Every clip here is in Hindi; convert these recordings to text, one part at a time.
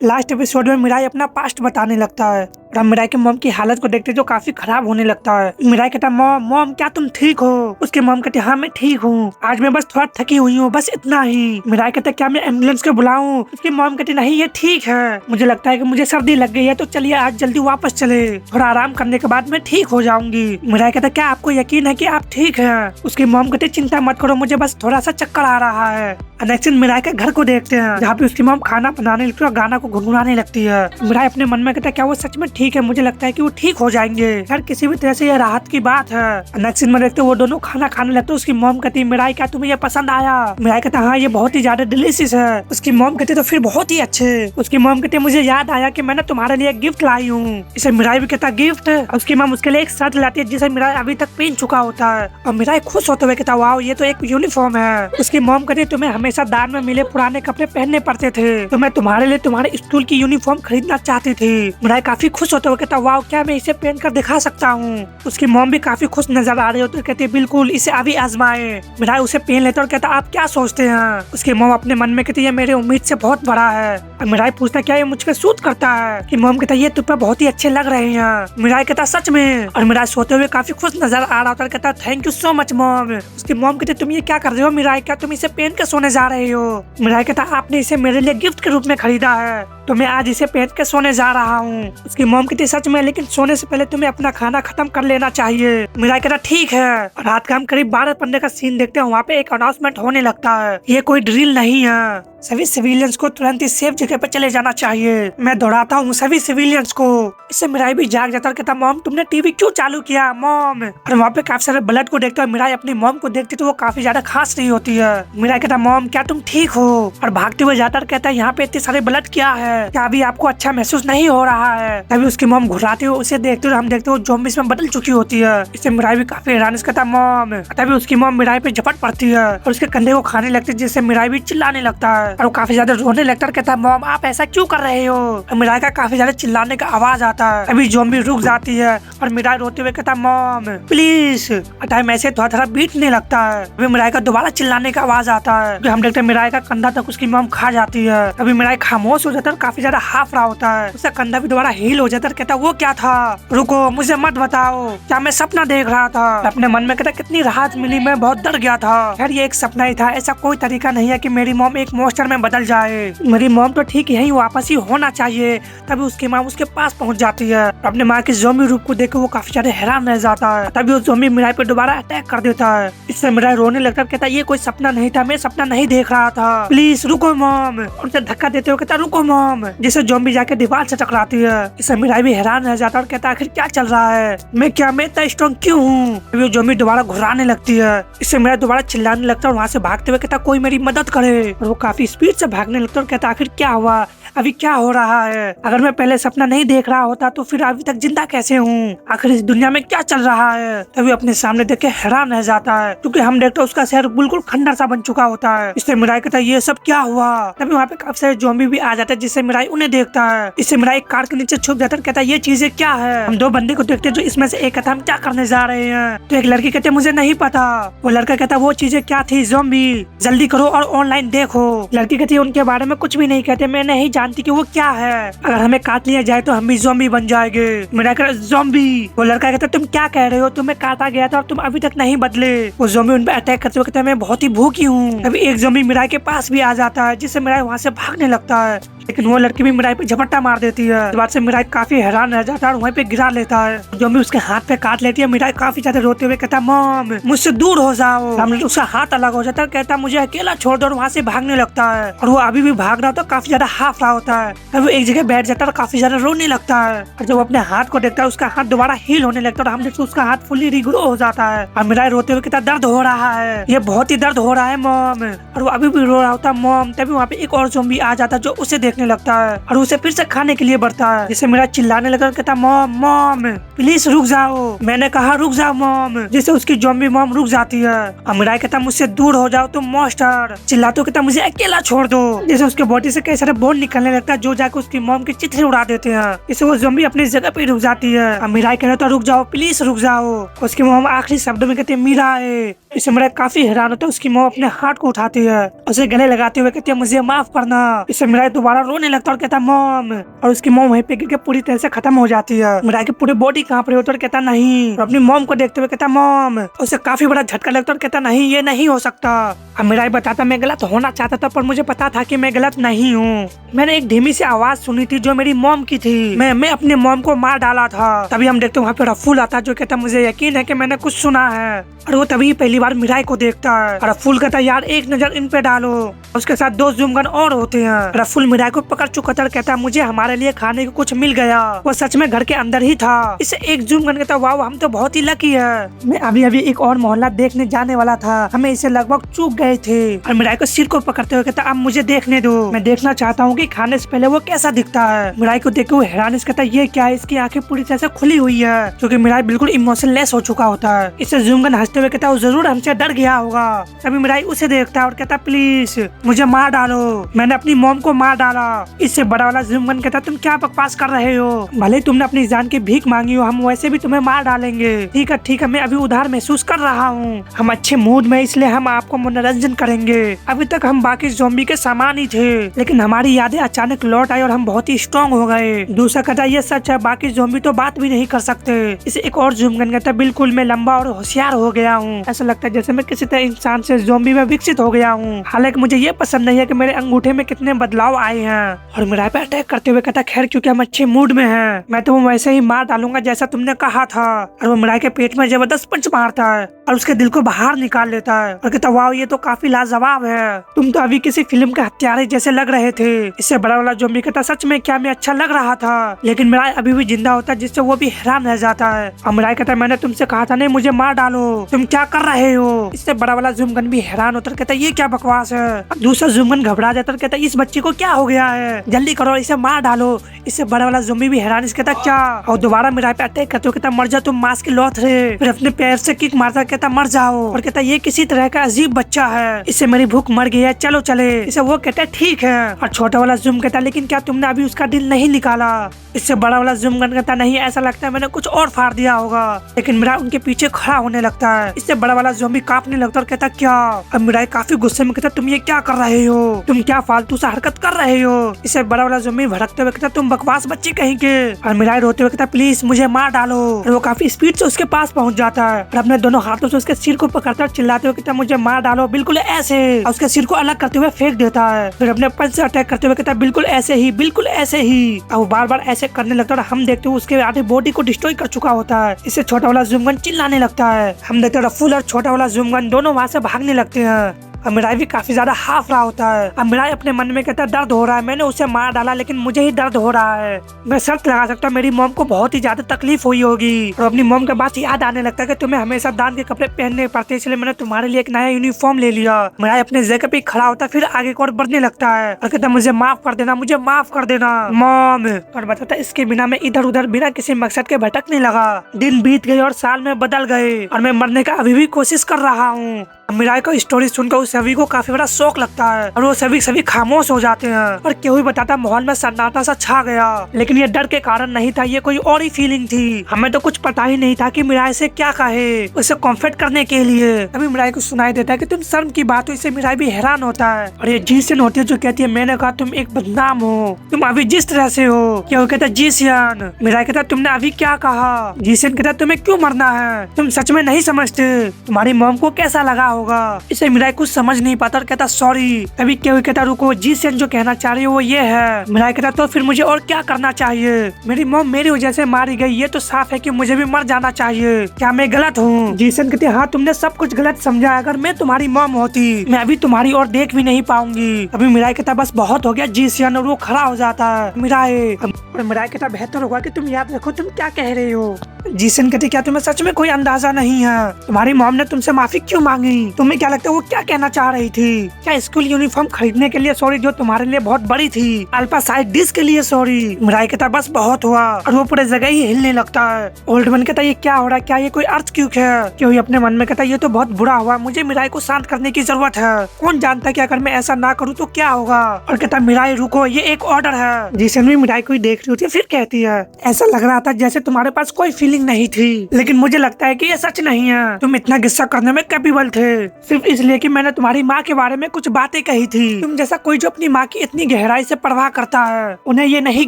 लास्ट एपिसोड में मिराई अपना पास्ट बताने लगता है और अब मिराई के मॉम की हालत को देखते जो काफी खराब होने लगता है। मिराई कहता मॉम मॉम क्या तुम ठीक हो? उसके मॉम कहते हाँ मैं ठीक हूँ, आज मैं बस थोड़ा थकी हुई हूँ, बस इतना ही। मिराई कहता क्या मैं एम्बुलेंस को बुलाऊं? उसकी मॉम कहती नहीं ये ठीक है, मुझे लगता है कि मुझे सर्दी लग गई है तो चलिए आज जल्दी वापस चले, थोड़ा आराम करने के बाद मैं ठीक हो जाऊंगी। मिराई कहता क्या आपको यकीन है कि आप ठीक है? उसकी मॉम कहती चिंता मत करो, मुझे बस थोड़ा सा चक्कर आ रहा है। नेक्स्ट मिराई के घर को देखते हैं जहाँ पे उसकी मॉम खाना बनाने लगती है और गाना को गुनगुनाने लगती है। मिराई अपने मन में कहता है क्या वो सच में ठीक है? मुझे लगता है कि वो ठीक हो जाएंगे, यार किसी भी तरह से ये राहत की बात है। नेक्स्ट में देखते वो दोनों खाना खाने लगते। उसकी मॉम कहती मिराई क्या तुम्हें ये पसंद आया? मिराई कहता हाँ ये बहुत ही ज्यादा डिलीशियस है। उसकी मॉम कहती तो फिर बहुत ही अच्छे। उसकी मॉम कहती मुझे याद आया कि मैंने तुम्हारे लिए गिफ्ट लाई हूँ। इसे मिराई भी कहता गिफ्ट? उसकी मॉम उसके लिए एक शर्ट लाती है जिसे मिराई अभी तक पहन चुका होता है और मिराई खुश होते हुए कहता वाओ ये तो एक यूनिफॉर्म है। उसकी मॉम कहती तुम्हें हमेशा दान में मिले पुराने कपड़े पहनने पड़ते थे, तो मैं तुम्हारे लिए तुम्हारे स्कूल की यूनिफॉर्म खरीदना चाहती थी। मिराई काफी खुश होते हुए कहता वाओ क्या मैं इसे पहन कर दिखा सकता हूँ? उसकी मॉम भी काफी खुश नजर आ रही होती है, कहती बिल्कुल इसे अभी आजमाए। मिराई उसे पहन लेता और कहता आप क्या सोचते हैं? उसकी मॉम अपने मन में कहती है मेरी उम्मीद से बहुत बड़ा है। और मिराई पूछता क्या ये मुझ पे सूट करता है? कि मॉम कहता ये तुम पे बहुत ही अच्छे लग रहे हैं। मिराई कहता सच में? और मिराई सोते हुए काफी खुश नजर आ रहा होता है, कहता thank you so much mom. उसकी मॉम कहती तुम ये क्या कर रहे हो मिराई? क्या तुम इसे पहन के सोने जा रहे हो? मिराई कहता आपने इसे मेरे लिए गिफ्ट के रूप में खरीदा है तो मैं आज इसे पहन के सोने जा रहा हूँ। उसकी मॉम कहती सच में? लेकिन सोने से पहले तुम्हें अपना खाना खत्म कर लेना चाहिए। मिराई कहता ठीक है। रात का हम करीब 12 का सीन देखते हैं, वहाँ पे एक अनाउंसमेंट होने लगता है ये कोई ड्रिल नहीं है, सभी सिविलियंस को तुरंत ही सेफ जगह पर चले जाना चाहिए। मैं दौड़ाता हूँ सभी सिविलियंस को। इससे मिराई भी जाग जाता है, कहता मॉम तुमने टीवी क्यों चालू किया मॉम? और वहाँ पे काफी सारे ब्लड को देखते हुए मिराई अपनी मॉम को देखती तो वो काफी ज्यादा खास रही होती है। मिराई कहता मॉम क्या तुम ठीक हो? और भागते हुए जाता कहता है यहाँ पे इतने सारे ब्लड क्या है, क्या अभी आपको अच्छा महसूस नहीं हो रहा है? तभी उसकी मॉम घुराती हुई उसे देखते हुए हम देखते हुए ज़ॉम्बीज़ में बदल चुकी होती है। इससे मिराई भी काफी हैरान कहता मॉम। तभी उसकी मॉम मिराई पे झपट पड़ती है और उसके कंधे को खाने लगती है, जिससे मिराई भी चिल्लाने लगता है और वो काफी ज्यादा रोने लगता है, कहता है मॉम आप ऐसा क्यों कर रहे हो? मिराई का काफी ज्यादा चिल्लाने का आवाज आता है। अभी ज़ॉम्बी रुक जाती है और मिराई रोते हुए कहता मॉम प्लीज। टाइम ऐसे थोड़ा थोड़ा बीतने लगता है। अभी मिराई का दोबारा चिल्लाने का आवाज आता है। हम देखते हैं मिराई का कंधा तक उसकी मॉम खा जाती है। अभी मिराई खामोश हो जाता है और काफी ज्यादा हाफ रहा होता है। उसका कंधा भी दोबारा हील हो जाता है। कहता वो क्या था? रुको मुझे मत बताओ, क्या मैं सपना देख रहा था? अपने मन में कहता कितनी राहत मिली, मैं बहुत डर गया था। खैर ये एक सपना ही था, ऐसा कोई तरीका नहीं है कि मेरी मॉम एक मॉन्स्टर में बदल जाए। मेरी मॉम तो ठीक यही वापस ही होना चाहिए। तभी उसकी माँ उसके पास पहुंच जाती है। अपने माँ के ज़ॉम्बी रूप को देख वो काफी ज्यादा हैरान रह जाता है। तभी वो ज़ॉम्बी मिराई पे दोबारा अटैक कर देता है। इससे मिराई रोने लगता है, कहता ये कोई सपना नहीं था, मैं सपना नहीं देख रहा था, प्लीज रुको मॉम। उनसे धक्का देते हुए कहता रुको मॉम, जिससे ज़ॉम्बी जाके दीवार से टकराती है। इससे मिराई भी हैरान रह जाता है और कहता आखिर क्या चल रहा है, मैं इतना स्ट्रॉन्ग क्यों हूँ? वो ज़ॉम्बी दोबारा घुराने लगती है। इससे मिराई दोबारा चिल्लाने लगता है और वहाँ से भागते हुए कहता कोई मेरी मदद करे। और वो काफी स्पीड से भागने लगता है और कहता आखिर क्या हुआ, अभी क्या हो रहा है? अगर मैं पहले सपना नहीं देख रहा होता तो फिर अभी तक जिंदा कैसे हूँ? आखिर इस दुनिया में क्या चल रहा है? तभी अपने सामने देख के हैरान रह जाता है, क्योंकि हम देखते उसका शहर बिल्कुल खंडर सा बन चुका होता है। इससे मिराई कहता है ये सब क्या हुआ? तभी वहाँ पे काफी सारे ज़ॉम्बी भी आ जाते हैं, जिससे मिराई उन्हें देखता है। इससे मिराई एक कार के नीचे छुप जाता है, कहता है ये चीजें क्या है? हम दो बंदे को देखते हैं जो इसमें से एक कहता हम क्या करने जा रहे हैं, तो एक लड़की कहते मुझे नहीं पता। वो लड़का कहता वो चीजें क्या थी ज़ॉम्बी, जल्दी करो और ऑनलाइन देखो। लड़की कहती है उनके बारे में कुछ भी नहीं कहते, मैं नहीं जानती कि वो क्या है, अगर हमें काट लिया जाए तो हम भी ज़ॉम्बी बन जाएंगे। मिराई कहता ज़ॉम्बी। वो लड़का कहता तुम क्या कह रहे हो, तुम्हें काटा गया था और तुम अभी तक नहीं बदले। वो ज़ॉम्बी उन पे अटैक करते हुए कहता है मैं बहुत ही भूखी हूँ। तभी एक ज़ॉम्बी मिराई के पास भी आ जाता है, जिससे मिराई वहाँ से भागने लगता है, लेकिन वो लड़की भी मिराई पे झपट्टा मार देती है। इस बात से मिराई काफी हैरान रह जाता है और वहीं पे गिरा लेता है। ज़ॉम्बी उसके हाथ पे काट लेती है। मिराई काफी ज्यादा रोते हुए कहता मॉम मुझसे दूर हो जाओ। सामने उसका हाथ अलग हो जाता है, कहता मुझे अकेला छोड़ दो और वहाँ से भागने लगता है। और वो अभी भी भाग रहा होता है, काफी ज्यादा हाफ रहा होता है। तब वो एक जगह बैठ जाता है और काफी ज्यादा रोने लगता है। और जब वो अपने हाथ को देखता है उसका हाथ दोबारा हील होने लगता है और हम देखते उसका हाथ फुली रिग्रो हो जाता है। और मिराई रोते हुए कहता दर्द हो रहा है, ये बहुत ही दर्द हो रहा है मॉम। और वो अभी भी रो रहा होता है मॉम। तभी वहाँ पे एक और ज़ॉम्बी आ जाता है जो उसे देखने लगता है और उसे फिर से खाने के लिए बढ़ता है। जिससे मिराई चिल्लाने लगा, कहता मॉम मॉम प्लीज रुक जाओ, मैंने कहा रुक जाओ मॉम। जिससे उसकी ज़ॉम्बी मॉम रुक जाती है। और मिराई कहता मुझसे दूर हो जाओ तुम मॉन्स्टर। चिल्लाते कहता मुझे अकेला छोड़ दो। जैसे उसके बॉडी से कई सारे बोन निकल निकलने लगता है जो जाकर उसकी मॉम की चिथड़े उड़ा देते हैं। इसे वो ज़ॉम्बी अपनी जगह पे रुक जाती है। अब मिराई कह रहा था रुक जाओ प्लीज रुक जाओ। उसकी मॉम आखिरी शब्दों में कहती है मिराई। इसे मिराई काफी हैरान होता है। उसकी मॉम अपने हाथ को उठाती है, उसे गले लगाते हुए कहती है मुझे माफ करना। इसे मिराई दोबारा रोने लगता है और कहता मॉम, और उसकी मॉम वहीं पे गिर के पूरी तरह से खत्म हो जाती है। मिराई की पूरी बॉडी कहाँ पर होती है और कहता नहीं, और अपनी मॉम को देखते हुए कहता मॉम। उसे काफी बड़ा झटका लगता है और कहता नहीं ये नहीं हो सकता। अब मिराई बताता मैं गलत होना चाहता था पर मुझे पता था कि मैं गलत नहीं हूँ। मैंने एक धीमी सी आवाज सुनी थी जो मेरी मॉम की थी। मैं अपने मॉम को मार डाला था। तभी हम देखते वहाँ पे रफूल आता है जो कहता मुझे यकीन है कि मैंने कुछ सुना है। और वो तभी पहली बार मिराई को देखता है। और रफूल कहता यार एक नजर इन पे डालो। उसके साथ 2 जूम गन और होते हैं। रफूल मिराई को पकड़ चुका था और कहता मुझे हमारे लिए खाने को कुछ मिल गया। वो सच में घर के अंदर ही था। इसे एक जूम गन कहता वाह हम तो बहुत ही लकी है। मैं अभी अभी एक और मोहल्ला देखने जाने वाला था, हमें इसे लगभग चूक गए थे। और मिराई को सिर को पकड़ते हुए कहता अब मुझे देखने दो, मैं देखना चाहता हूँ कि खाने से पहले वो कैसा दिखता है। मिराई को देख के वो हैरान कहता ये क्या है, इसकी आंखें पूरी तरह से खुली हुई है क्योंकि मिराई बिल्कुल इमोशनलेस हो चुका होता है। इसे जूम गन हंसते हुए कहता वो जरूर हमसे डर गया होगा। तभी मिराई उसे देखता है और कहता प्लीज मुझे मार डालो, मैंने अपनी मॉम को मार डाला। इससे बड़ा वाला जूम गन कहता तुम क्या बकवास कर रहे हो, भले तुमने अपनी जान की भीख मांगी हो हम वैसे भी तुम्हें मार डालेंगे। ठीक है मैं अभी उधार महसूस कर रहा हूँ, हम अच्छे मूड में इसलिए हम आपको मनोरंजन करेंगे। अभी तक हम बाकी ज़ॉम्बी के समान ही थे लेकिन हमारी यादें अचानक लौट आई और हम बहुत ही स्ट्रॉन्ग हो गए। दूसरा कहता ये सच है, बाकी ज़ॉम्बी तो बात भी नहीं कर सकते। इसे एक और जूम गन कहता बिल्कुल मैं लंबा और होशियार हो गया हूँ, ऐसा लगता है जैसे मैं किसी तरह इंसान से ज़ॉम्बी में विकसित हो गया हूँ। हालांकि मुझे ये पसंद नहीं है कि मेरे अंगूठे में कितने बदलाव आए हैं। और मिराई पे अटैक करते हुए कहता खैर क्योंकि हम अच्छे मूड में हैं, मैं तो वैसे ही मार डालूंगा जैसा तुमने कहा था। और वो मिराई के पेट में जबरदस्त पंच मारता है और उसके दिल को बाहर निकाल लेता है और कहता वाह ये तो काफी लाजवाब है, तुम तो अभी किसी फिल्म के हत्यारे जैसे लग रहे थे। इससे बड़ा वाला ज़ॉम्बी कहता सच में क्या मैं अच्छा लग रहा था, लेकिन मिराई अभी भी जिंदा होता है जिससे वो भी हैरान रह जाता है। और मिराई कहता मैंने तुमसे कहा था नहीं मुझे मार डालो, तुम क्या कर रहे हो। इससे बड़ा वाला जूम गन भी हैरान होता है, कहता ये क्या बकवास है। दूसरा जूम गन घबरा जाता है, कहता इस बच्चे को क्या हो गया है, जल्दी करो इसे मार डालो। इससे बड़ा वाला ज़ॉम्बी भी हैरान कहता क्या, और दोबारा मिराई पे अटैक करते हो कहता मर जा तुम मांस के लौथरे। फिर अपने पैर से किक मारता कहता मर जाओ। और कहता ये किसी तरह का अजीब बच्चा है, इससे मेरी भूख मर गई है चलो चले। इसे वो कहता ठीक है। और छोटा वाला जूम कहता लेकिन क्या तुमने अभी उसका दिल नहीं निकाला। इससे बड़ा वाला जूम गन कहता नहीं ऐसा लगता है मैंने कुछ और फाड़ दिया होगा। लेकिन मिराई उनके पीछे खड़ा होने लगता है। इससे बड़ा वाला ज़ॉम्बी कांपने लगता है और कहता क्या। अब मिराई काफी गुस्से में कहता तुम ये क्या कर रहे हो, तुम क्या फालतू सा हरकत कर रहे हो। इससे बड़ा वाला ज़ॉम्बी भड़कते हुए कहता तुम बकवास बच्चे कहीं के। और मिराई रोते हुए कहता प्लीज मुझे मार डालो। और वो काफी स्पीड से उसके पास पहुंच जाता है और अपने दोनों हाथों से उसके सिर को पकड़ता और चिल्लाते हुए कहता मुझे मार डालो बिल्कुल ऐसे। और उसके सिर को अलग करते हुए फेंक देता है। फिर अपने पंच से अटैक करते हुए कहता बिल्कुल ऐसे ही बिल्कुल ऐसे ही। और वो बार बार ऐसे करने लगता है और हम देखते हुए उसके आधे बॉडी को डिस्ट्रॉय कर चुका होता है। इससे छोटा वाला जूम गन चिल्लाने लगता है। हम देखते हैं रफूल और छोटा वाला जूम गन दोनों वहाँ से भागने लगते हैं। अब मिराई भी काफी ज्यादा हाफ रहा होता है। अब मिराई अपने मन में कहता है दर्द हो रहा है, मैंने उसे मार डाला लेकिन मुझे ही दर्द हो रहा है। मैं शर्त लगा सकता हूँ मेरी मॉम को बहुत ही ज्यादा तकलीफ हुई होगी। और अपनी मॉम के बाद याद आने लगता है कि तुम्हें हमेशा दान के कपड़े पहनने पड़ते इसलिए मैंने तुम्हारे लिए एक नया यूनिफॉर्म ले लिया। मिराई अपने जगह पे खड़ा होता है फिर आगे को और बढ़ने लगता है और कहता मुझे माफ कर देना मुझे माफ कर देना मॉम। और बताता इसके बिना मैं इधर उधर बिना किसी मकसद के भटकने लगा। दिन बीत गए और साल में बदल गए और मैं मरने का अभी भी कोशिश कर रहा हूँ। मिराई को स्टोरी सुनकर उस सभी को काफी बड़ा शौक लगता है और वो सभी खामोश हो जाते हैं। और केहू ही बताता माहौल में सन्नाटा सा छा गया, लेकिन ये डर के कारण नहीं था, ये कोई और ही फीलिंग थी। हमें तो कुछ पता ही नहीं था कि मिराई से क्या कहे उसे कॉम्फर्ट करने के लिए। तभी मिराई को सुनाई देता है कि तुम शर्म की बात हो। इससे मिराई भी हैरान होता है और ये जीसियन होती है जो कहती है मैंने कहा तुम एक बदनाम हो, तुम अभी जिस तरह से हो। क्या वो कहता है जीसियन। मिराई कहता तुमने अभी क्या कहा। जीसियन कहता तुम्हें क्यों मरना है, तुम सच में नहीं समझते तुम्हारी मॉम को कैसा लगा होगा। इसे मिराई कुछ समझ नहीं पाता और कहता सॉरी। तभी केहू कहता रुको जीसियन जो कहना चाह रही है वो ये है। मिराई कहता तो फिर मुझे और क्या करना चाहिए, मेरी मॉम मेरी वजह से मारी गई, ये तो साफ है कि मुझे भी मर जाना चाहिए, क्या मैं गलत हूँ। जीसियन कहते हाँ तुमने सब कुछ गलत समझा, अगर मैं तुम्हारी मॉम होती मैं अभी तुम्हारी और देख भी नहीं पाऊंगी। अभी मिराई कहता बस बहुत हो गया जीसियन और वो खड़ा हो जाता है। मिराई कहता बेहतर होगा कि तुम याद रखो तुम क्या कह रहे हो। जीसियन कहते क्या तुम्हें सच में कोई अंदाजा नहीं है, तुम्हारी मॉम ने तुमसे माफी क्यों मांगी, तुम्हें क्या लगता है वो क्या कहना चाह रही थी? क्या स्कूल यूनिफॉर्म खरीदने के लिए सॉरी जो तुम्हारे लिए बहुत बड़ी थी? अल्पा साइड डिश के लिए सॉरी? मिराई कहता बस बहुत हुआ, और वो पूरे जगह ही हिलने लगता है। ओल्ड मैन कहता ये क्या हो रहा है, क्या ये कोई अर्थ क्यूक है? क्यों अपने मन में कहता ये तो बहुत बुरा हुआ, मुझे मिराई को शांत करने की जरूरत है। कौन जानता कि अगर मैं ऐसा ना करूँ तो क्या होगा? और कहता मिराई रुको, ये एक ऑर्डर है। जिसन भी मिराई को देख रही होती है, फिर कहती है ऐसा लग रहा था जैसे तुम्हारे पास कोई फीलिंग नहीं थी, लेकिन मुझे लगता है कि ये सच नहीं है। तुम इतना गुस्सा करने में कैपेबल थे सिर्फ इसलिए कि मैंने तुम्हारी माँ के बारे में कुछ बातें कही थी। तुम जैसा कोई जो अपनी माँ की इतनी गहराई से परवाह करता है, उन्हें ये नहीं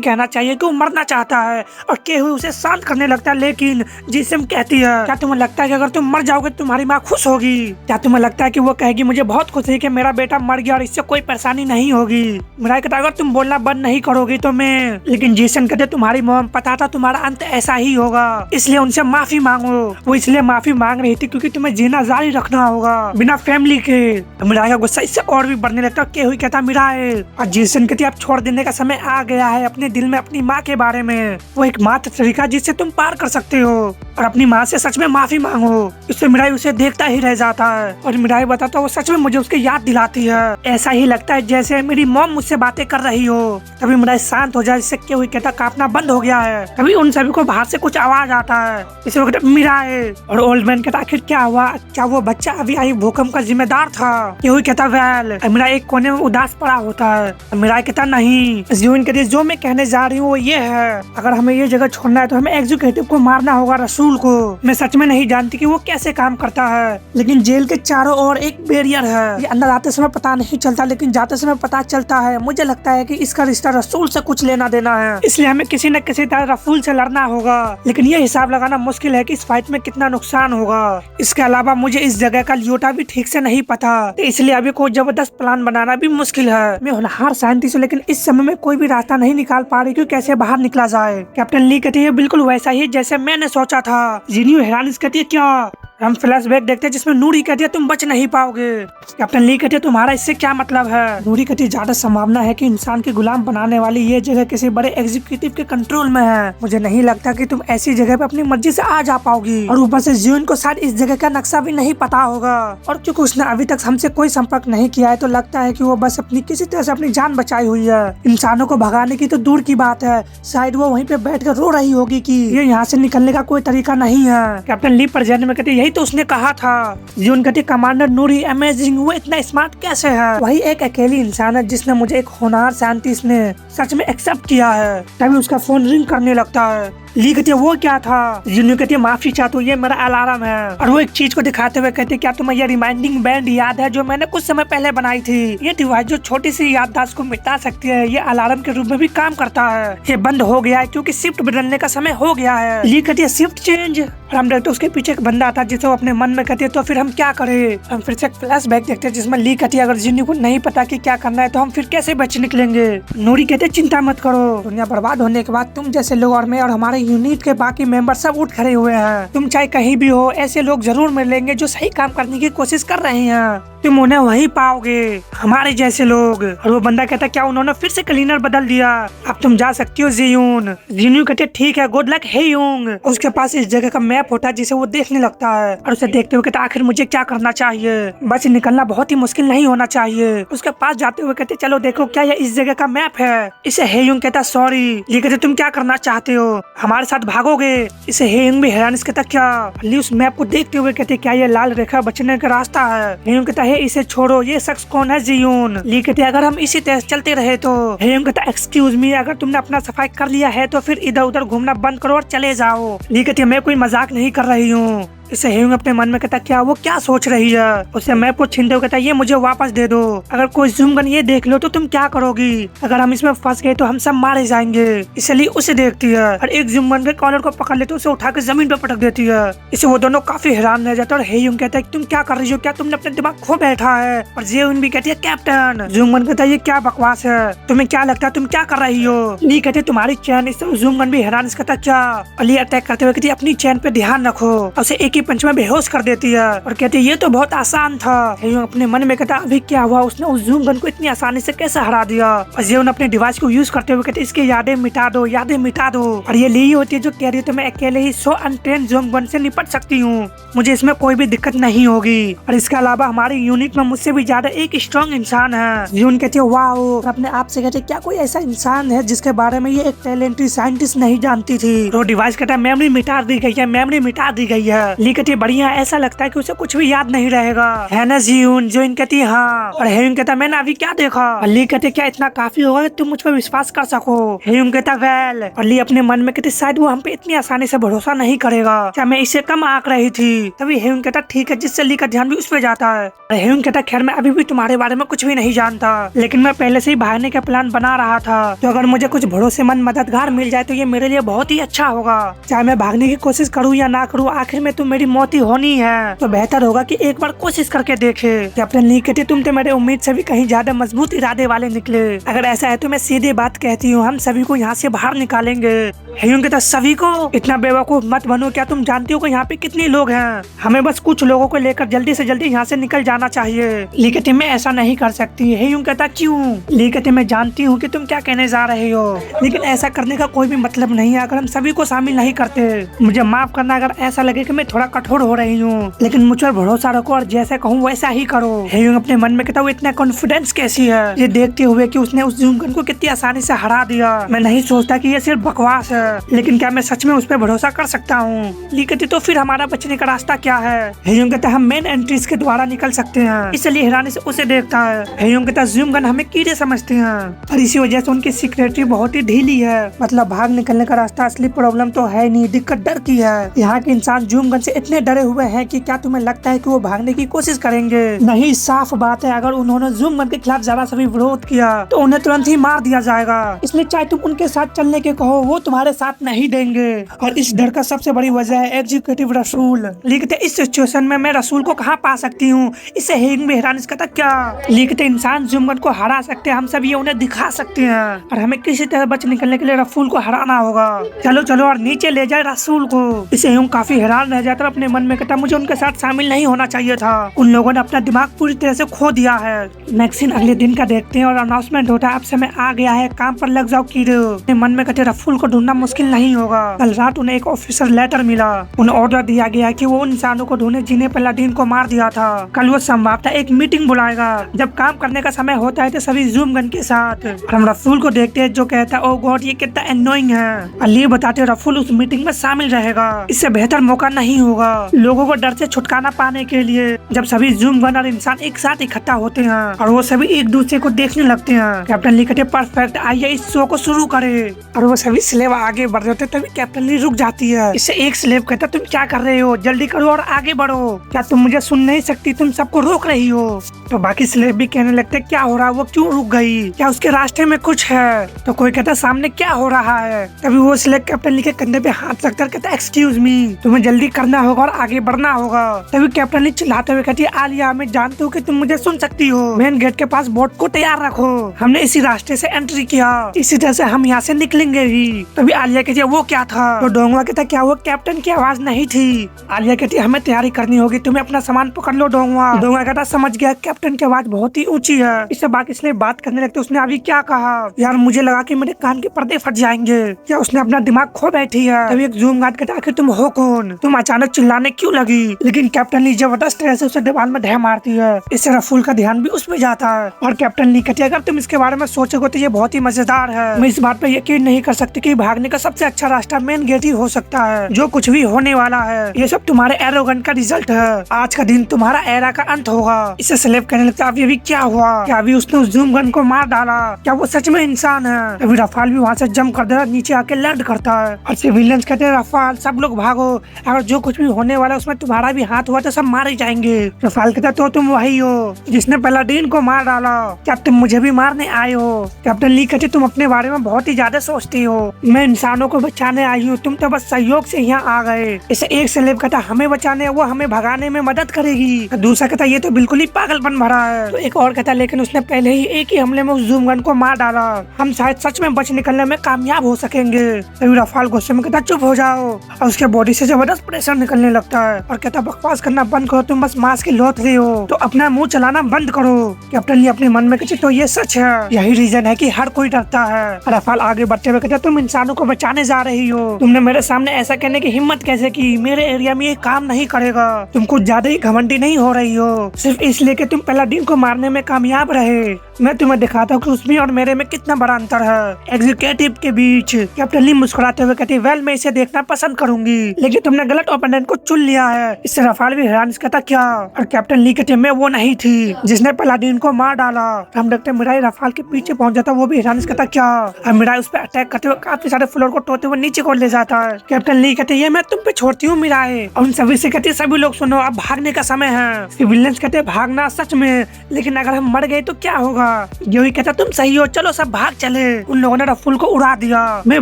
कहना चाहिए कि वो मरना चाहता है और केहू उसे शांत करने लगता है। लेकिन जिसम कहती है क्या तुम्हें लगता है कि अगर तुम मर जाओगे तो तुम्हारी माँ खुश होगी? क्या तुम्हें लगता है कि वो कहेगी मुझे बहुत खुश है कि मेरा बेटा मर गया और इससे कोई परेशानी नहीं होगी? मिराई कहता अगर तुम बोलना बंद नहीं करोगी तो मैं। लेकिन जिसन कहते तुम्हारी मॉम पता था तुम्हारा अंत ऐसा ही होगा, इसलिए उनसे माफी मांगो। वो इसलिए माफी मांग रही थी क्योंकि तुम्हें जीना जारी रखना होगा बिना फैमिली के। मिराई का गुस्सा इससे और भी बढ़ने लगता। केहू कहता मिराई, और जिसन कहती अब छोड़ देने का समय आ गया है अपने दिल में अपनी माँ के बारे में। वो एक मात्र तरीका जिससे तुम पार कर सकते हो, और अपनी माँ से सच में माफी मांगो। इससे मिराई उसे देखता ही रह जाता है और मिराई बताता वो सच में मुझे उसकी याद दिलाती है। ऐसा ही लगता है जैसे मेरी मॉम मुझसे बातें कर रही हो। तभी मिराई शांत हो जाए, इससे केहू कहता कांपना बंद हो गया है। तभी उन सभी को बाहर से कुछ आवाज आता है, इस वक्त मिराई और ओल्ड मैन कहता आखिर क्या हुआ? क्या वो बच्चा अभी आई भूकंप का जिम्मेदार था? केहू कहता वेल। मिराई एक कोने में उदास पड़ा होता है। मिराई कहता नहीं, जीवन कहती जो मैं कहने जा रही हूँ वो ये है, अगर हमें ये जगह छोड़ना है तो हमें एग्जीक्यूटिव को मारना होगा, रसूल को। मैं सच में नहीं जानती कि वो कैसे काम करता है, लेकिन जेल के चारों ओर एक बैरियर है। ये अंदर आते समय पता नहीं चलता लेकिन जाते समय पता चलता है। मुझे लगता है कि इसका रिश्ता रसूल से कुछ लेना देना है, इसलिए हमें किसी न किसी तरह रसूल से लड़ना होगा। लेकिन ये हिसाब लगाना मुश्किल है कि इस फाइट में कितना नुकसान होगा। इसके अलावा मुझे इस जगह का ल्योटा भी ठीक से नहीं पता, इसलिए अभी कोई जबरदस्त प्लान बनाना भी मुश्किल है। मैं होनहार साइंटिस्ट हूँ, लेकिन इस समय में कोई भी रास्ता नहीं निकाल पा रही कि कैसे बाहर निकला जाए। कैप्टन ली कहती है बिल्कुल वैसा ही जैसे मैंने सोचा था। जिनियो हैरान कहती है क्या? हम फ्लैशबैक देखते हैं जिसमें नूरी कहती है तुम बच नहीं पाओगे। कैप्टन ली कहती है तुम्हारा इससे क्या मतलब है? नूरी कहती है ज्यादा संभावना है कि इंसान के गुलाम बनाने वाली ये जगह किसी बड़े एग्जीक्यूटिव के कंट्रोल में है। मुझे नहीं लगता कि तुम ऐसी जगह पे अपनी मर्जी से आ जा पाओगी, और ऊपर से जीवन को शायद इस जगह का नक्शा भी नहीं पता होगा। और क्योंकि उसने अभी तक हमसे कोई संपर्क नहीं किया है तो लगता है कि वो बस अपनी किसी तरह से अपनी जान बचाई हुई है। इंसानों को भगाने की तो दूर की बात है, शायद वो वहीं पे बैठ कर रो रही होगी कि ये यहाँ से निकलने का कोई तरीका नहीं है। कैप्टन ली प्रेजेंट में कहती यही तो उसने कहा था। जीवन कहती कमांडर नूरी अमेजिंग, वो इतना स्मार्ट कैसे है? वही एक अकेली इंसान है जिसने मुझे एक होनहार साइंटिस्ट ने सच में एक्सेप्ट किया है। तभी उसका फोन रिंग करने लगता है। ली कहती है वो क्या था? जिन्हों कहती है माफी चाहता हूँ, ये मेरा अलार्म है। और वो एक चीज को दिखाते हुए कहती है क्या तुम्हें ये रिमाइंडिंग बैंड याद है जो मैंने कुछ समय पहले बनाई थी? ये डिवाइस जो छोटी सी याददाश्त को मिटा सकती है, ये अलार्म के रूप में भी काम करता है। ये बंद हो गया है क्योंकि शिफ्ट बदलने का समय हो गया है। ली कहती है शिफ्ट चेंज, और हम देखते उसके पीछे एक बंदा आता है जिसे वो अपने मन में कहती है तो फिर हम क्या करें? हम फिर से फ्लैशबैक देखते हैं जिसमें ली कहती है अगर जिन्नी को नहीं पता कि क्या करना है तो हम फिर कैसे बच निकलेंगे? नूरी कहते चिंता मत करो, दुनिया बर्बाद होने के बाद तुम जैसे लोग और मैं और हमारे यूनिट के बाकी मेंबर सब उठ खड़े हुए हैं। तुम चाहे कहीं भी हो, ऐसे लोग जरूर मिलेंगे जो सही काम करने की कोशिश कर रहे हैं। तुम उन्हें वहीं पाओगे, हमारे जैसे लोग। और वो बंदा कहता क्या उन्होंने फिर से क्लीनर बदल दिया? अब तुम जा सकती हो जियून। जिन्यू कहते ठीक है, गुड लक हे यूंग। उसके पास इस जगह का मैप होता है जिसे वो देखने लगता है और उसे देखते हुए कहता आखिर मुझे क्या करना चाहिए? बच निकलना बहुत ही मुश्किल नहीं होना चाहिए। उसके पास जाते हुए कहते चलो देखो क्या ये इस जगह का मैप है? इसे हे यूंग कहता सॉरी। ये कहते तुम क्या करना चाहते हो? हमारे साथ भागोगे? इसे हे यूंग भी हैरान कहता क्या? ली उस मैप को देखते हुए कहते क्या ये लाल रेखा बचने का रास्ता है? हे यूंग कहता इसे छोड़ो, ये शख्स कौन है जियून? ली कहते अगर हम इसी तरह चलते रहे तो। हेयंग कहता एक्सक्यूज मी, अगर तुमने अपना सफाई कर लिया है तो फिर इधर उधर घूमना बंद करो और चले जाओ। ली कहती मैं कोई मजाक नहीं कर रही हूँ। इसे हेयंग अपने मन में कहता क्या वो क्या सोच रही है? उसे मैप को छीनते हुए कहता ये मुझे वापस दे दो। अगर कोई जूम गन ये देख लो तो तुम क्या करोगी? अगर हम इसमें फंस गए तो हम सब मारे जाएंगे। इसलिए उसे देखती है और एक जूम गन के कॉलर को पकड़ लेते उसे उठा के जमीन पे पटक देती है। इसे वो दोनों काफी हैरान रह जाते और हेयंग कहता है तुम क्या कर रही हो? क्या तुमने अपने दिमाग खो बैठा है? और जेउन भी कहती है कैप्टन। जूम गन कहता है ये क्या बकवास है? तुम्हें क्या लगता है तुम क्या कर रही हो? ली कहती है तुम्हारी चैन। इससे जूम गन भी हैरान कहता क्या? ली अटैक करते हुए कहती अपनी चैन पे ध्यान रखो। उसे एक ही पंच में बेहोश कर देती है और कहती है ये तो बहुत आसान था। हेयुंग अपने मन में कहता अभी क्या हुआ, उसने उस जूम गन को इतनी आसानी से कैसे हरा दिया। और जेवन अपने डिवाइस को यूज करते हुए कहते इसकी यादें मिटा दो, यादें मिटा दो। और ये ली होती है जो कह रही है तो मैं अकेले ही 100 अनट्रेन जूम गन से निपट सकती हूँ, मुझे इसमें कोई भी दिक्कत नहीं होगी। और इसके अलावा हमारी यूनिट में मुझसे भी ज्यादा एक स्ट्रॉन्ग इंसान है। जीवन कहती है वाह। और अपने आप से कहते क्या कोई ऐसा इंसान है जिसके बारे में ये एक टैलेंटेड साइंटिस्ट नहीं जानती थी। तो डिवाइस कहता मेमोरी मिटा दी गई है, मेमोरी मिटा दी गई है। ली कहती बढ़िया, ऐसा लगता है कि उसे कुछ भी याद नहीं रहेगा, है ना जीवन। जीवन कहती है हाँ। और हेयुंग कहता मैंने अभी क्या देखा। और ली कहती क्या इतना काफी होगा कि तुम मुझ पर विश्वास कर सको। हेयुंग कहता वेल। और ली अपने मन में कहती शायद वो हम पे इतनी आसानी से भरोसा नहीं करेगा, क्या मैं इसे कम आंक रही थी। तभी हेयुंग कहता ठीक है, जिससे ली का ध्यान भी उस पर जाता है। हेयुंग कहता खैर मैं अभी भी तुम्हारे बारे में कुछ भी नहीं जानता, लेकिन मैं पहले से ही भागने का प्लान बना रहा था, तो अगर मुझे कुछ भरोसेमंद मददगार मिल जाए तो ये मेरे लिए बहुत ही अच्छा होगा। चाहे मैं भागने की कोशिश करूँ या ना करूँ, आखिर में तो मेरी मौत ही होनी है, तो बेहतर होगा कि एक बार कोशिश करके देखे। कैप्टन ली कहती तुम तो मेरे उम्मीद से भी कहीं ज्यादा मजबूत इरादे वाले निकले। अगर ऐसा है तो मैं सीधे बात कहती हूँ, हम सभी को यहाँ से बाहर निकालेंगे। हेयुंग कहता सभी को? इतना बेवकूफ मत बनो, क्या तुम जानती हो कि यहाँ पे कितने लोग हैं? हमें बस कुछ लोगों को लेकर जल्दी से जल्दी यहाँ से निकल जाना चाहिए। ली कहती मैं ऐसा नहीं कर सकती। हेयुंग कहता क्यों? ली कहती मैं जानती हूँ कि तुम क्या कहने जा रहे हो, लेकिन ऐसा करने का कोई भी मतलब नहीं है अगर हम सभी को शामिल नहीं करते। मुझे माफ करना अगर ऐसा लगे कि मैं थोड़ा कठोर हो रही हूँ, लेकिन मुझ पर भरोसा रखो और जैसा कहूँ वैसा ही करो। हेयुंग अपने मन में कहता वो इतना कॉन्फिडेंस कैसी है, ये देखते हुए कि उसने उस जूम गन को कितनी आसानी से हरा दिया। मैं नहीं सोचता कि ये सिर्फ बकवास है, लेकिन क्या मैं सच में उस पर भरोसा कर सकता हूँ। ली कहती तो फिर हमारा बचने का रास्ता क्या है? हेयुंग कहता हम मेन एंट्रीज के द्वारा निकल सकते हैं, इसलिए हैरानी से उसे देखता है। हेयुंग कहता जूम गन हमें कीड़े समझते हैं और इसी वजह से उनकी सिक्योरिटी बहुत ही ढीली है, मतलब भाग निकलने का रास्ता असली प्रॉब्लम तो है नहीं, दिक्कत डर की है। यहाँ के इंसान जूम गन से इतने डरे हुए हैं कि क्या तुम्हें लगता है कि वो भागने की कोशिश करेंगे? नहीं, साफ बात है अगर उन्होंने जूम गन के खिलाफ जरा सा भी विरोध किया तो उन्हें तुरंत ही मार दिया जाएगा, इसलिए चाहे तुम उनके साथ चलने के कहो वो तुम्हारे साथ नहीं देंगे। और इस डर का सबसे बड़ी वजह है एग्जीक्यूटिव रसूल। लिखते इस सिचुएशन में मैं रसूल को कहाँ पा सकती हूँ? इससे हेयुंग भी हैरान कहता क्या? लिखते इंसान जूम गन को हरा सकते हैं, हम सब ये उन्हें दिखा सकते हैं और हमें किसी तरह बच निकलने के लिए रसूल को हराना होगा। चलो चलो और नीचे ले जाए रसूल को। इसे हेयुंग काफी हैरान रह जाता है, अपने मन में कहता मुझे उनके साथ शामिल नहीं होना चाहिए था, उन लोगों ने अपना दिमाग पूरी तरह से खो दिया है। मैक्सिन अगले दिन का देखते हैं और अनाउंसमेंट होता है अब समय आ गया है, काम पर लग जाओ कीड़े। अपने मन में कहते रसूल को ढूंढना मुश्किल नहीं होगा। कल रात उन्हें एक ऑफिसर लेटर मिला, उन्हें ऑर्डर दिया गया कि वो उन इंसानों को ढूंढे जिन्हें पलाडीन को मार दिया था। कल वो संभवतः एक मीटिंग बुलाएगा, जब काम करने का समय होता है तो सभी जूम गन के साथ। और हम रसूल को देखते हैं जो कहता है ओ गॉड ये कितना एनोइंग है। अली बताते रसूल उस मीटिंग में शामिल रहेगा, इससे बेहतर मौका नहीं होगा लोगों को डर से छुटकारा पाने के लिए। जब सभी जूम गन और इंसान एक साथ इकट्ठा होते हैं और वो सभी एक दूसरे को देखने लगते हैं। कैप्टन ली कहते परफेक्ट, आइए इस शो को शुरू करें। और वो सभी स्लेव आगे बढ़ रहे होते तभी कैप्टन ली रुक जाती है। इससे एक स्लेव कहता तुम क्या कर रहे हो, जल्दी करो और आगे बढ़ो, क्या तुम मुझे सुन नहीं सकती, तुम सबको रोक रही हो। तो बाकी स्लेव भी कहने लगते क्या हो रहा है, वो क्यों रुक गई, क्या उसके रास्ते में कुछ है? तो कोई कहता सामने क्या हो रहा है। तभी वो स्लेव कैप्टन ली के कंधे पे हाथ रखकर कहता एक्सक्यूज मी, तुम्हें जल्दी करना होगा और आगे बढ़ना होगा। तभी कैप्टन ली चिल्लाते हुए कहती है आलिया मैं जानती हूँ कि तुम मुझे सुन सकती हो, मेन गेट के पास बोट को तैयार रखो, हमने इसी रास्ते से एंट्री किया, इसी तरह से हम यहाँ से निकलेंगे ही। तभी आलिया कहती है वो क्या था? तो डोंगवा कहता क्या वो कैप्टन की आवाज नहीं थी? आलिया कहती है हमें तैयारी करनी होगी, तुम्हें अपना सामान पकड़ लो डोंगवा। डोंगवा कहता समझ गया, कैप्टन की आवाज बहुत ही ऊंची है। इससे बाकी इसलिए बात करने लगते उसने अभी क्या कहा? यार मुझे लगा कि मेरे कान के पर्दे फट जाएंगे, क्या उसने अपना दिमाग खो बैठी है। तभी एक जूम गार्ड कहता आखिर तुम हो कौन, तुम अचानक चिल्लाने क्यों लगी? लेकिन कैप्टन ली जबरदस्त तरह से उसे दीवार में ढह मारती है, इससे रसूल का ध्यान भी उसमें जाता है। और कैप्टन ली कहती है अगर तुम इसके बारे में सोचोगे तो ये बहुत ही मजेदार है, मैं इस बात पे यकीन नहीं कर सकती कि भागने का सबसे अच्छा रास्ता मेन गेट ही हो सकता है। जो कुछ भी होने वाला है ये सब तुम्हारे एरोगेंट का रिजल्ट है, आज का दिन तुम्हारा एरा का अंत होगा। इससे स्लेव कहने लगता है अभी क्या हुआ, क्या अभी उसने उस जूम गन को मार डाला, क्या वो सच में इंसान है? अभी रफाल भी वहाँ से जंप कर देता, नीचे आके लैंड करता है और सिविलियंस कहते हैं रफाल सब लोग भागो, अगर जो कुछ भी होने वाला है उसमें तुम्हारा भी हाथ हुआ तो सब मारे जाएंगे। रफाल कहता तो तुम वही हो जिसने पलाडीन को मार डाला, क्या तुम मुझे भी मारने आए हो? कैप्टन ली कहते तुम अपने बारे में बहुत ही ज्यादा सोचती हो, मैं इन इंसानों को बचाने आई हूँ, तुम तो बस सहयोग से यहाँ आ गए। इसे एक सेलेब कहता हमें बचाने, वो हमें भगाने में मदद करेगी। दूसरा कहता ये तो बिल्कुल ही पागलपन भरा है। तो एक और कहता लेकिन उसने पहले ही एक ही हमले में उस जूम गन को मार डाला, हम शायद सच में बच निकलने में कामयाब हो सकेंगे। तभी रफाल गुस्से में कहता चुप हो जाओ, और उसके बॉडी से जबरदस्त प्रेशर निकलने लगता है और कहता बकवास करना बंद करो, तुम बस मांस की लोथरी हो, तो अपना मुंह चलाना बंद करो। कैप्टन ली अपने मन में कहते तो ये सच है, यही रीजन है कि हर कोई डरता है। रफाल आगे बढ़ते हुए कहता तुम इंसानों को बचाने जा रही हो, तुमने मेरे सामने ऐसा कहने की हिम्मत कैसे की? मेरे एरिया में ये काम नहीं करेगा। तुम कुछ ज्यादा ही घमंडी नहीं हो रही हो सिर्फ इसलिए कि तुम पलाडीन को मारने में कामयाब रहे? मैं तुम्हें दिखाता हूँ कि उसमें और मेरे में कितना बड़ा अंतर है एग्जीक्यूटिव के बीच। कैप्टन ली मुस्कुराते हुए कहती वेल मैं इसे देखना पसंद करूंगी, लेकिन तुमने गलत ओपोनेंट को चुन लिया है। इससे रफाल भी हैरान कहता क्या? और कैप्टन ली कहते मैं वो नहीं थी जिसने पलाडीन को मार डाला। हम देखते मिराई रफाल के पीछे पहुंच जाता, वो भी हैरान कहता क्या? और मिराई उस पर अटैक करते हुए काफी सारे फ्लोर को तोड़ते हुए नीचे को ले जाता है। कैप्टन ली कहते ये मैं तुम पे छोड़ती हूँ मिराई। और उन सभी से कहते सभी लोग सुनो, अब भागने का समय है। सिविलियंस कहते भागना सच में, लेकिन अगर हम मर गए तो क्या होगा? योही कहता तुम सही हो, चलो सब भाग चले। उन लोगों ने रफूल को उड़ा दिया, मैं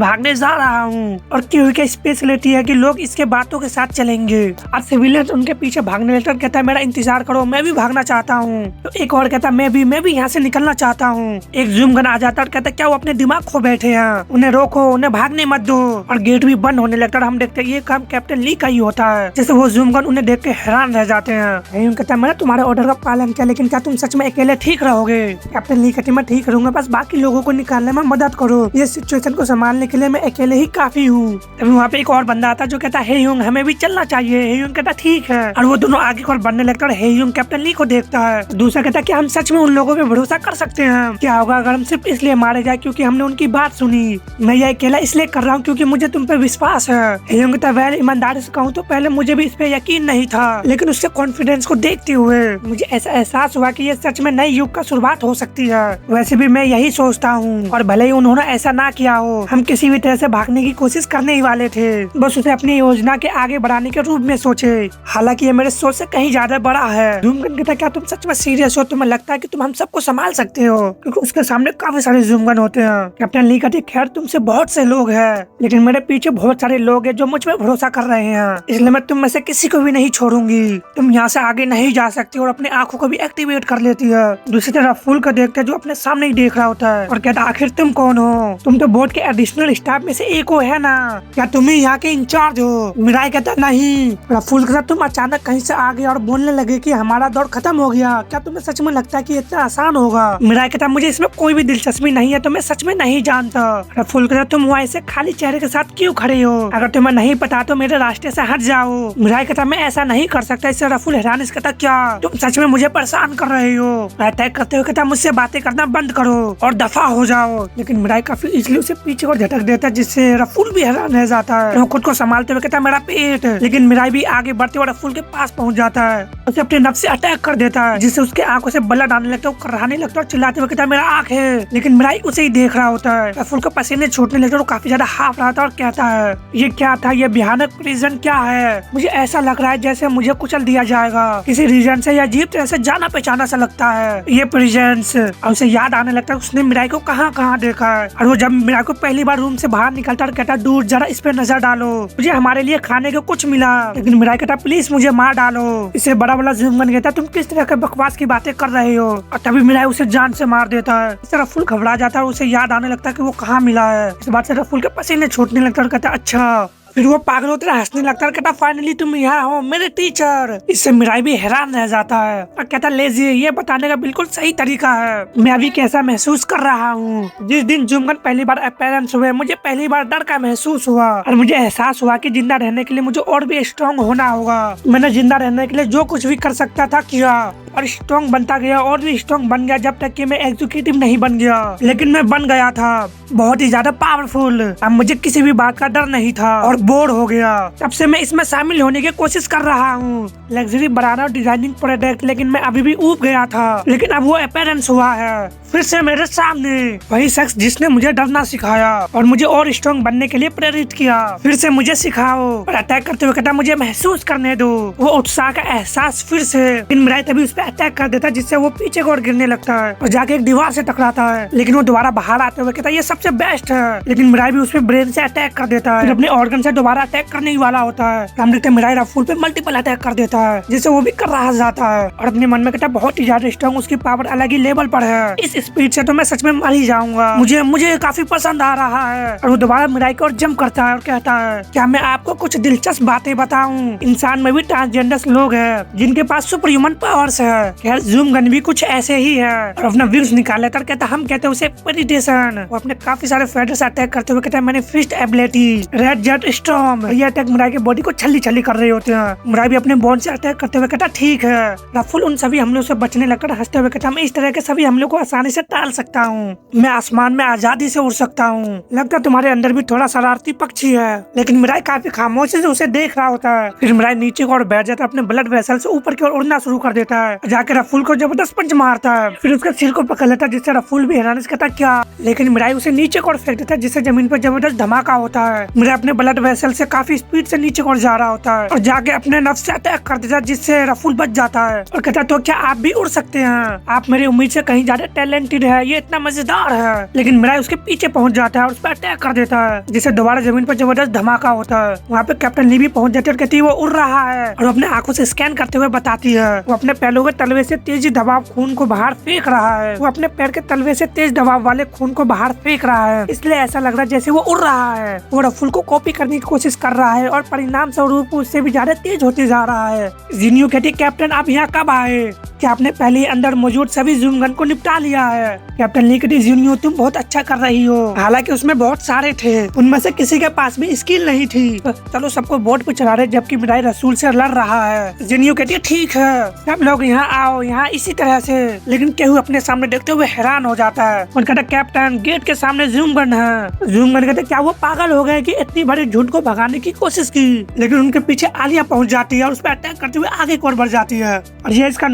भागने जा रहा हूँ। और क्यों की स्पेशलिटी है कि लोग इसके बातों के साथ चलेंगे। और सिविलियंस उनके पीछे भागने लगता, कहता है मेरा इंतजार करो, मैं भी भागना चाहता हूँ। तो एक और कहता मैं भी यहाँ से निकलना चाहता हूँ। एक जूम गन आ जाता और कहता क्या वो अपने दिमाग खो बैठे हैं, उन्हें रोको, उन्हें भागने मत दो। और गेट भी बंद होने लगता। हम देखते ये काम कैप्टन ली का ही होता है। जैसे वो जूम गन उन्हें देख के हैरान रह जाते हैं। कहता है मैंने तुम्हारे ऑर्डर का पालन किया, लेकिन क्या तुम सच में अकेले ठीक रहोगे? कैप्टन ली कहती मैं ठीक रहूंगा, बस बाकी लोगों को निकालने में मदद करो, ये सिचुएशन को संभालने के लिए मैं अकेले ही काफी हूँ। अभी वहाँ पे एक और बंदा आता जो कहता है हे यूंग हमें भी चलना चाहिए। हे यूंग कहता ठीक है, और वो दोनों आगे की ओर बढ़ने लगता है। हे यूंग कैप्टन ली को देखता है। दूसरा कहता है कि हम सच में उन लोगों पे भरोसा कर सकते हैं? क्या होगा अगर हम सिर्फ इसलिए मारे जाए क्योंकि हमने उनकी बात सुनी? मैं ये अकेला इसलिए कर रहा हूँ क्योंकि मुझे तुम पे विश्वास है। हे यूंग कहता है वह ईमानदारी से कहूँ तो पहले मुझे भी इस पे यकीन नहीं था, लेकिन उसके कॉन्फिडेंस को देखते हुए मुझे ऐसा एहसास हुआ कि ये सच में नए युग का शुरुआत हो सकती है। वैसे भी मैं यही सोचता हूँ, और भले ही उन्होंने ऐसा ना किया हो, हम किसी भी तरह से भागने की कोशिश करने ही वाले थे, बस उसे अपनी योजना के आगे बढ़ाने के रूप में सोचे। हालांकि ये मेरे सोच से कहीं ज्यादा बड़ा है। जूमगन कहता क्या तुम सच में सीरियस हो? तुम्हें लगता है कि तुम हम सबको संभाल सकते हो? क्योंकि उसके सामने काफी सारे जूमगन होते हैं। कैप्टन ली कहती खैर तुमसे बहुत से लोग हैं, लेकिन मेरे पीछे बहुत सारे लोग हैं जो मुझ पर भरोसा कर रहे हैं, इसलिए मैं तुम में से किसी को भी नहीं छोड़ूंगी। तुम यहाँ से आगे नहीं जा सकती, और अपने आंखों को भी एक्टिवेट कर लेती है। दूसरी तरफ फूल को देखते जो अपने सामने ही देख रहा होता है और कहता आखिर तुम कौन हो? तुम तो बोर्ड के एडिशनल स्टाफ में से एक हो है ना? क्या तुम ही यहाँ के इंचार्ज हो? मिराई कहता नहीं। फूल के साथ तुम अचानक कहीं से आ गए और बोलने लगे कि हमारा दौर खत्म हो गया। क्या तुम्हें सच में लगता है कि इतना आसान होगा? मिराई कहता मुझे इसमें कोई भी दिलचस्पी नहीं है, तुम्हें सच में नहीं जानता। फूल के साथ तुम वहाँ ऐसे खाली चेहरे के साथ क्यों खड़े हो? अगर तुम्हें नहीं पता तो मेरे रास्ते से हट जाओ। मिराई कहता मैं ऐसा नहीं कर सकता। इससे रफूल हैरान कहता क्या तुम सच में मुझे परेशान कर रहे हो? अटैक करते हुए कहता मुझसे बातें करना बंद करो और दफा हो जाओ। लेकिन मिराई काफी इजली उसे पीछे और झटक देता है, जिससे रफूल भी हैरान रह जाता है। वो खुद को संभालते हुए कहता मेरा पेट। लेकिन मिराई भी आगे बढ़ते हुए रफूल के पास पहुंच जाता है, उसे अपने नफ्स से अटैक कर देता है, जिससे उसके आंखों से ब्लड आने लगता है। वो कराने लगता है और चिल्लाते हुए कहता मेरा आंख है। लेकिन मिराई उसे ही देख रहा होता है। रफूल को पसीने छूटने लगते हैं, काफी ज्यादा हाफ रहा था और कहता है ये क्या था? ये भयानक प्रिजन क्या है? मुझे ऐसा लग रहा है जैसे मुझे कुचल दिया जाएगा किसी रीजन से, या अजीब तरह से जाना पहचाना सा लगता है ये प्रिजन्स। और उसे याद आने लगता है उसने मिराई को कहाँ कहाँ देखा है। और वो जब मिराई को पहली बार रूम से बाहर निकलता है कहता दूर जरा इस पे नजर डालो, मुझे हमारे लिए खाने को कुछ मिला। लेकिन मिराई कहता प्लीज मुझे मार डालो। इसे बड़ा बड़ा जूमगन कहता तुम किस तरह के बकवास की बातें कर रहे हो? और तभी मिराई उसे जान से मार देता है। इस तरह रफूल घबरा जाता है और उसे याद आने लगता है कि वो कहाँ मिला है। इस बात से रफूल के पसीने छूटने लगता है और कहता अच्छा। फिर वो पागल होता है, हंसने लगता है, कहता फाइनली तुम यहाँ हो मेरे टीचर। इससे मिराई भी हैरान रह जाता है और कहता लेजिए ये बताने का बिल्कुल सही तरीका है, मैं अभी कैसा महसूस कर रहा हूँ। जिस दिन जूमगन पहली बार अपीयरेंस हुए मुझे पहली बार डर का महसूस हुआ, और मुझे एहसास हुआ कि जिंदा रहने के लिए मुझे और भी स्ट्रॉन्ग होना होगा। मैंने जिंदा रहने के लिए जो कुछ भी कर सकता था किया, और स्ट्रॉन्ग बनता गया और भी स्ट्रॉन्ग बन गया, जब तक कि मैं एग्जीक्यूटिव नहीं बन गया। लेकिन मैं बन गया था बहुत ही ज्यादा पावरफुल। अब मुझे किसी भी बात का डर नहीं था और बोर हो गया। तब से मैं इसमें शामिल होने की कोशिश कर रहा हूँ, लग्जरी बनाना और डिजाइनिंग प्रोडक्ट। लेकिन मैं अभी भी ऊब गया था, लेकिन अब वो अपीयरेंस हुआ है। फिर से मेरे सामने वही शख्स जिसने मुझे डरना सिखाया और मुझे और स्ट्रॉन्ग बनने के लिए प्रेरित किया। फिर से मुझे सिखाओ और अटैक करते हुए कहता मुझे महसूस करने दो वो उत्साह का एहसास फिर से। लेकिन मिराई तभी उस पर अटैक कर देता जिससे वो पीछे को गिरने लगता है और जाके एक दीवार से टकराता है। लेकिन वो दोबारा बाहर आते हुए कहता है ये सबसे बेस्ट है। लेकिन मिराई भी उस पर ब्रेन से अटैक कर देता है, अपने ऑर्गन से दोबारा अटैक करने ही वाला होता है। हम देखते हैं मिराई रफूल पे मल्टीपल अटैक कर देता है जिससे वो भी कर रहा जाता है और अपने मन में कहता है बहुत ही ज्यादा स्ट्रॉन्ग, उसकी पावर अलग ही लेवल पर है। इस स्पीड से तो मैं सच में मर ही जाऊंगा। मुझे काफी पसंद आ रहा है। और वो दोबारा मिराई को जंप करता है और कहता है क्या मैं आपको कुछ दिलचस्प बातें बताऊं? इंसान में भी ट्रांसजेंडर्स लोग हैं जिनके पास सुपर ह्यूमन पावर्स है। खैर जूम गन भी कुछ ऐसे ही है। और अपना विंग्स निकाल लेता कहता हम कहते हैं उसे प्रेडिटेशन। वो अपने काफी सारे फेडर्स अटैक करते हुए कहता है मैंने fist ability red jet storm. ये अटैक मिराई के बॉडी को छल्ली छल्ली कर रहे होते हैं। मिराई भी अपने बॉन्ड से अटैक करते हुए कहता ठीक है। रफुल उन सभी हमलों से बचने लगकर हंसते हुए कहता मैं इस तरह के सभी हमलों को आसानी से टाल सकता हूँ। मैं आसमान में आजादी से उड़ सकता हूँ। लगता है तुम्हारे अंदर भी थोड़ा शरारती पक्षी है। लेकिन मिराई काफी खामोशी से उसे देख रहा होता है। फिर मिराई नीचे की ओर बैठ जाता है, अपने ब्लड वेसल से ऊपर की ओर उड़ना शुरू कर देता है। जाकर रफुल को जबरदस्त पंच मारता है। फिर उसके सिर को पकड़ लेता है जिससे रफुल भी हैरानी से कहता क्या। लेकिन मिराई उसे नीचे की ओर फेंक देता है जिससे जमीन पर जबरदस्त धमाका होता है। मिराई अपने ब्लड वेसल से काफी स्पीड से नीचे की ओर जा रहा होता है और जाके अपने नफ्स से अटैक कर देता है जिससे रफुल बच जाता है और कहता तो क्या आप भी उड़ सकते हैं? आप मेरी उम्मीद से कहीं ज्यादा टैलेंटेड है, ये इतना मजेदार है। लेकिन मिराई उसके पीछे पहुंच जाता है और उस पर अटैक कर देता है जिससे दोबारा जमीन पर जबरदस्त धमाका होता है। वहाँ पे कैप्टन ली भी पहुंच जाती है और कहती है वो उड़ रहा है और अपने आंखों से स्कैन करते हुए बताती है वो अपने पैरों के तलवे से तेज दबाव खून को बाहर फेंक रहा है। वो अपने पैर के तलवे से तेज दबाव वाले खून को बाहर फेंक रहा है, इसलिए ऐसा लग रहा है जैसे वो उड़ रहा है। वो रफुल को कॉपी करने की कोशिश कर रहा है और परिणाम स्वरूप उससे भी ज्यादा तेज होते जा रहा है। जिनियो कहती कैप्टन आप यहाँ कब आए? क्या आपने पहले ही अंदर मौजूद सभी जूम गन को निपटा लिया है? कैप्टन ली कहती जिनियो तुम बहुत अच्छा कर रही हो। हालांकि उसमें बहुत सारे थे, उनमें से किसी के पास भी स्किल नहीं थी। चलो सबको बोट पे चला रहे जबकि मिराई रसूल से लड़ रहा है। जिनियो कहती है ठीक है सब लोग यहाँ आओ, यहाँ इसी तरह से। लेकिन केहू अपने सामने देखते हुए हैरान हो जाता है और कहता कैप्टन गेट के सामने जूम गन है। जूम गन कहते क्या वो पागल हो गए कि इतनी बड़ी झुंड को भगाने की कोशिश की? लेकिन उनके पीछे आलिया पहुंच जाती है और उस पर अटैक करते हुए आगे की ओर बढ़ जाती है। और ये इसका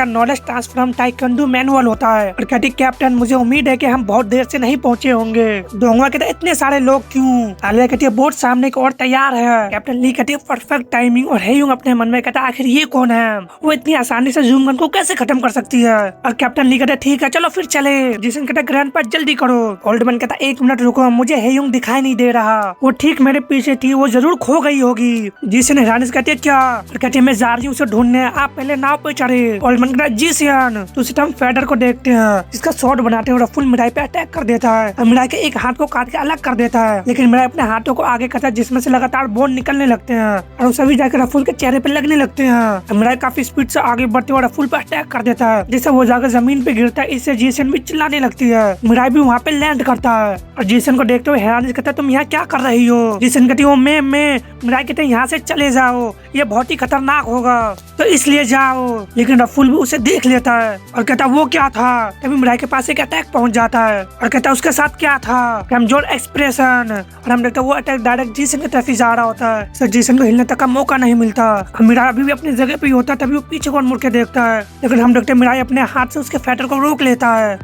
नॉलेज ट्रांसफर टाइकंडू मैनुअल होता है। और कहती कैप्टन मुझे उम्मीद है कि हम बहुत देर से नहीं पहुंचे होंगे। डोंगा कहते इतने सारे लोग क्यों? आलिया कहती है बोट सामने की ओर तैयार है। कैप्टन ली कहती है परफेक्ट टाइमिंग। और हेयुंग अपने मन में कहता आखिर ये कौन है? वो इतनी आसानी से जूम गन को कैसे खत्म कर सकती है? और कैप्टन ली कहते ठीक है चलो फिर चले। जिसन कहता ग्रैंडपा जल्दी करो। ओल्डमैन कहता 1 मिनट रुको, मुझे हेयुंग दिखाई नहीं दे रहा। वो ठीक मेरे पीछे थी, वो जरूर खो गई होगी। जिसन हैरानी से कहती है क्या? और कहती है मैं जा रही हूँ उसे ढूंढने, आप पहले नाव पे चढ़े। ओल्डमैन कहता जी सियान। तो उसी टाइम फेडर को देखते हैं जिसका शॉट बनाते हैं और फुल मिराई पे अटैक कर देता है और मिराई के एक हाथ को काट के अलग कर देता है। लेकिन मिराई अपने हाथों को आगे करता है जिसमें से लगातार बोन निकलने लगते हैं और सभी जाकर रफुल के चेहरे पे लगने लगते हैं। मिराई काफी स्पीड से आगे बढ़ते हुए रफुल पे अटैक कर देता है जिससे वो जाकर जमीन पे गिरता है। इससे जेसन भी चिल्लाने लगती है। मिराई भी वहाँ पे लैंड करता है और जेसन को देखते हुए हैरानी से कहता है तुम यहाँ क्या कर रही हो? जेसन कहती है मैं मिराई कहते हैं यहाँ से चले जाओ, ये बहुत ही खतरनाक होगा तो इसलिए जाओ। लेकिन रफुल भी उसे देख लेता है और कहता वो क्या था? तभी मिराई के पास एक अटैक पहुंच जाता है और कहता उसके साथ क्या था? कमजोर एक्सप्रेशन। और हम देखते वो अटैक डायरेक्ट जीसन की तरफ ही जा रहा होता है। सर जीसन को हिलने तक का मौका नहीं मिलता। मिराई अभी भी अपनी जगह पे ही होता है, तभी वो पीछे को मुड़ के देखता है। लेकिन हम देखते मिराई अपने हाथ से उसके फाइटर को रोक लेता है।